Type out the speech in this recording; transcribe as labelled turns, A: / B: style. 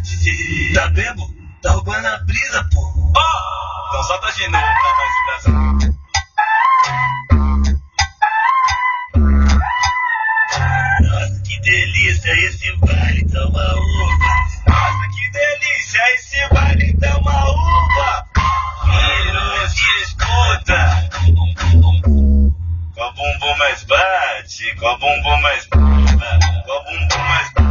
A: DJ, tá bebo? Tá roubando a brisa, pô.
B: Ó, então solta de novo pra nós engraçar.
A: Nossa, que delícia esse baile, toma uva.
B: Nossa, que delícia esse baile, dá uma uva.
A: Filhos que escuta.
B: Qual bumbum mais bate, qual bumbum mais bate, qual bumbum mais bate.